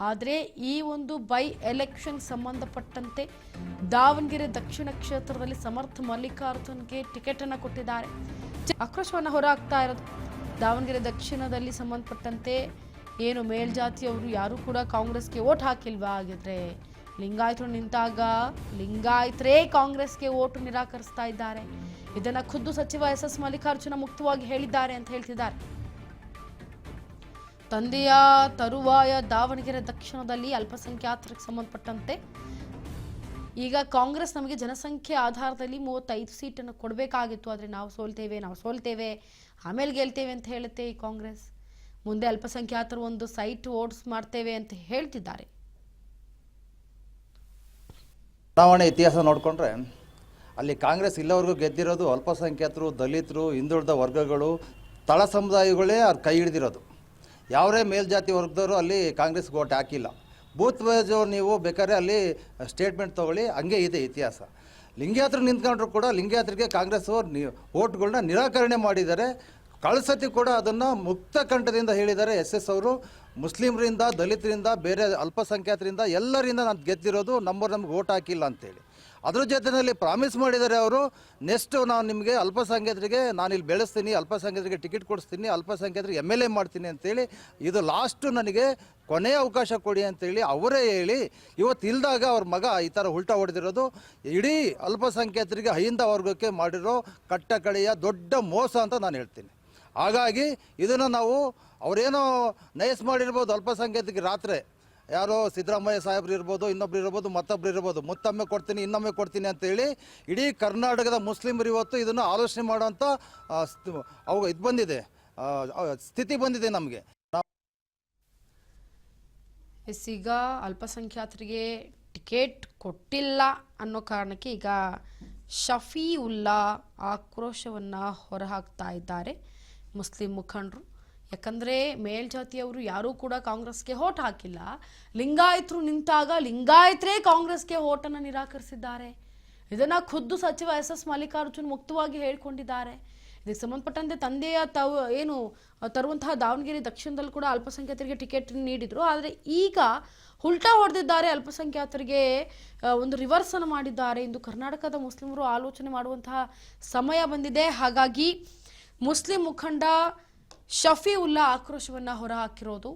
ಆದರೆ ಈ ಒಂದು ಬೈ ಎಲೆಕ್ಷನ್ ಸಂಬಂಧಪಟ್ಟಂತೆ ದಾವಣಗೆರೆ ದಕ್ಷಿಣ ಕ್ಷೇತ್ರದಲ್ಲಿ ಸಮರ್ಥ ಮಲ್ಲಿಕಾರ್ಜುನ್ಗೆ ಟಿಕೆಟ್ ಅನ್ನು ಕೊಟ್ಟಿದ್ದಾರೆ. ಆಕ್ರೋಶವನ್ನು ಹೊರಹಾಕ್ತಾ ಇರೋದು ದಾವಣಗೆರೆ ದಕ್ಷಿಣದಲ್ಲಿ ಸಂಬಂಧಪಟ್ಟಂತೆ ಏನು ಮೇಲ್ಜಾತಿಯವರು ಯಾರು ಕೂಡ ಕಾಂಗ್ರೆಸ್ಗೆ ವೋಟ್ ಹಾಕಿಲ್ವಾ? ಆಗಿದ್ರೆ ಲಿಂಗಾಯತರು ನಿಂತಾಗ ಲಿಂಗಾಯತರೇ ಕಾಂಗ್ರೆಸ್ಗೆ ವೋಟ್ ನಿರಾಕರಿಸ್ತಾ ಇದ್ದಾರೆ. ಇದನ್ನ ಖುದ್ದು ಸಚಿವ ಎಸ್ ಮಲ್ಲಿಕಾರ್ಜುನ ಮುಕ್ತವಾಗಿ ಹೇಳಿದ್ದಾರೆ ಅಂತ ಹೇಳ್ತಿದ್ದಾರೆ. ತಂದೆಯ ತರುವಾಯ ದಾವಣಗೆರೆ ದಕ್ಷಿಣದಲ್ಲಿ ಅಲ್ಪಸಂಖ್ಯಾತರಿಗೆ ಸಂಬಂಧಪಟ್ಟಂತೆ ಈಗ ಕಾಂಗ್ರೆಸ್ ನಮಗೆ ಜನಸಂಖ್ಯೆ ಆಧಾರದಲ್ಲಿ 35 ಸೀಟನ್ನು ಕೊಡಬೇಕಾಗಿತ್ತು, ಆದರೆ ನಾವು ಸೋಲ್ತೇವೆ ಆಮೇಲೆ ಗೆಲ್ತೇವೆ ಅಂತ ಹೇಳುತ್ತೆ ಈ ಕಾಂಗ್ರೆಸ್. ಮುಂದೆ ಅಲ್ಪಸಂಖ್ಯಾತರು ಒಂದು ಸೈಟ್ ವೋಟ್ಸ್ ಮಾಡ್ತೇವೆ ಅಂತ ಹೇಳ್ತಿದ್ದಾರೆ. ಚುನಾವಣೆ ಇತಿಹಾಸ ನೋಡಿಕೊಂಡ್ರೆ ಅಲ್ಲಿ ಕಾಂಗ್ರೆಸ್ ಇಲ್ಲವರೆಗೂ ಗೆದ್ದಿರೋದು ಅಲ್ಪಸಂಖ್ಯಾತರು, ದಲಿತರು, ಹಿಂದುಳಿದ ವರ್ಗಗಳು, ತಳ ಸಮುದಾಯಗಳೇ ಅವ್ರು ಕೈ ಹಿಡಿದಿರೋದು. ಯಾವರೇ ಮೇಲ್ಜಾತಿ ವರ್ಗದವರು ಅಲ್ಲಿ ಕಾಂಗ್ರೆಸ್ಗೆ ಓಟ್ ಹಾಕಿಲ್ಲ. ಬೂತ್ ವೈಸ್ ನೀವು ಬೇಕಾದ್ರೆ ಅಲ್ಲಿ ಸ್ಟೇಟ್ಮೆಂಟ್ ತೊಗೊಳ್ಳಿ, ಹಂಗೆ ಇದೆ ಇತಿಹಾಸ. ಲಿಂಗಾಯತರು ನಿಂತ್ಕೊಂಡ್ರು ಕೂಡ ಲಿಂಗಾಯತರಿಗೆ ಕಾಂಗ್ರೆಸ್ ಓಟ್ಗಳನ್ನ ನಿರಾಕರಣೆ ಮಾಡಿದ್ದಾರೆ. ಕಳ್ಸತಿ ಕೂಡ ಅದನ್ನು ಮುಕ್ತ ಕಂಠದಿಂದ ಹೇಳಿದ್ದಾರೆ ಎಸ್ ಅವರು. ಮುಸ್ಲಿಮರಿಂದ, ದಲಿತರಿಂದ, ಬೇರೆ ಅಲ್ಪಸಂಖ್ಯಾತರಿಂದ ಎಲ್ಲರಿಂದ ನಾನು ಗೆದ್ದಿರೋದು, ನಮಗೆ ಓಟ್ ಹಾಕಿಲ್ಲ ಅಂತೇಳಿ. ಅದ್ರ ಜೊತೆಯಲ್ಲಿ ಪ್ರಾಮಿಸ್ ಮಾಡಿದ್ದಾರೆ ಅವರು, ನೆಕ್ಸ್ಟು ನಾನು ನಿಮಗೆ ಅಲ್ಪಸಂಖ್ಯಾತರಿಗೆ ನಾನಿಲ್ಲಿ ಬೆಳೆಸ್ತೀನಿ, ಅಲ್ಪಸಂಖ್ಯಾತರಿಗೆ ಟಿಕೆಟ್ ಕೊಡಿಸ್ತೀನಿ, ಅಲ್ಪಸಂಖ್ಯಾತರಿಗೆ MLA ಮಾಡ್ತೀನಿ ಅಂತೇಳಿ, ಇದು ಲಾಸ್ಟು ನನಗೆ ಕೊನೆಯ ಅವಕಾಶ ಕೊಡಿ ಅಂತೇಳಿ ಅವರೇ ಹೇಳಿ ಇವತ್ತು ಇಲ್ದಾಗ ಅವ್ರ ಮಗ ಈ ಥರ ಉಲ್ಟಾ ಹೊಡೆದಿರೋದು ಇಡೀ ಅಲ್ಪಸಂಖ್ಯಾತರಿಗೆ ಅಹಿಂದ ವರ್ಗಕ್ಕೆ ಮಾಡಿರೋ ಕಟ್ಟಕಡೆಯ ದೊಡ್ಡ ಮೋಸ ಅಂತ ನಾನು ಹೇಳ್ತೀನಿ. ಹಾಗಾಗಿ ಇದನ್ನು ನಾವು ಅವರೇನೋ ನಯಸ್ ಮಾಡಿರ್ಬೋದು ಅಲ್ಪಸಂಖ್ಯಾತರಿಗೆ ರಾತ್ರಿ, ಯಾರೋ ಸಿದ್ದರಾಮಯ್ಯ ಸಾಹೇಬ್ರು ಇರ್ಬೋದು, ಇನ್ನೊಬ್ರು ಇರ್ಬೋದು, ಮತ್ತೊಬ್ರು ಇರ್ಬೋದು, ಮತ್ತೊಮ್ಮೆ ಕೊಡ್ತೀನಿ ಇನ್ನೊಮ್ಮೆ ಕೊಡ್ತೀನಿ ಅಂತೇಳಿ ಇಡೀ ಕರ್ನಾಟಕದ ಮುಸ್ಲಿಮರು ಇವತ್ತು ಇದನ್ನು ಆಲೋಚನೆ ಮಾಡೋಂಥ ಇದು ಬಂದಿದೆ, ಸ್ಥಿತಿ ಬಂದಿದೆ ನಮಗೆ. ಈಗ ಅಲ್ಪಸಂಖ್ಯಾತರಿಗೆ ಟಿಕೆಟ್ ಕೊಟ್ಟಿಲ್ಲ ಅನ್ನೋ ಕಾರಣಕ್ಕೆ ಈಗ ಶಫಿ ಉಲ್ಲಾ ಆಕ್ರೋಶವನ್ನು ಹೊರಹಾಕ್ತಾ ಇದ್ದಾರೆ ಮುಸ್ಲಿಂ ಮುಖಂಡರು. ಯಾಕಂದರೆ ಮೇಲ್ಜಾತಿಯವರು ಯಾರೂ ಕೂಡ ಕಾಂಗ್ರೆಸ್ಗೆ ವೋಟ್ ಹಾಕಿಲ್ಲ, ಲಿಂಗಾಯತರು ನಿಂತಾಗ ಲಿಂಗಾಯತರೇ ಕಾಂಗ್ರೆಸ್ಗೆ ವೋಟನ್ನು ನಿರಾಕರಿಸಿದ್ದಾರೆ. ಇದನ್ನು ಖುದ್ದು ಸಚಿವ ಎಸ್ ಮಲ್ಲಿಕಾರ್ಜುನ್ ಮುಕ್ತವಾಗಿ ಹೇಳಿಕೊಂಡಿದ್ದಾರೆ. ಇದಕ್ಕೆ ಸಂಬಂಧಪಟ್ಟಂತೆ ತಂದೆಯ ತರುವಂತಹ ದಾವಣಗೆರೆ ದಕ್ಷಿಣದಲ್ಲಿ ಕೂಡ ಅಲ್ಪಸಂಖ್ಯಾತರಿಗೆ ಟಿಕೆಟ್ ನೀಡಿದರು, ಆದರೆ ಈಗ ಉಲ್ಟಾ ಹೊಡೆದಿದ್ದಾರೆ, ಅಲ್ಪಸಂಖ್ಯಾತರಿಗೆ ಒಂದು ರಿವರ್ಸ್ ಅನ್ನು ಮಾಡಿದ್ದಾರೆ. ಇಂದು ಕರ್ನಾಟಕದ ಮುಸ್ಲಿಮರು ಆಲೋಚನೆ ಮಾಡುವಂತಹ ಸಮಯ ಬಂದಿದೆ. ಹಾಗಾಗಿ ಮುಸ್ಲಿಂ ಮುಖಂಡ ಶಫಿ ಉಲ್ಲಾ ಆಕ್ರೋಶವನ್ನು ಹೊರಹಾಕಿರೋದು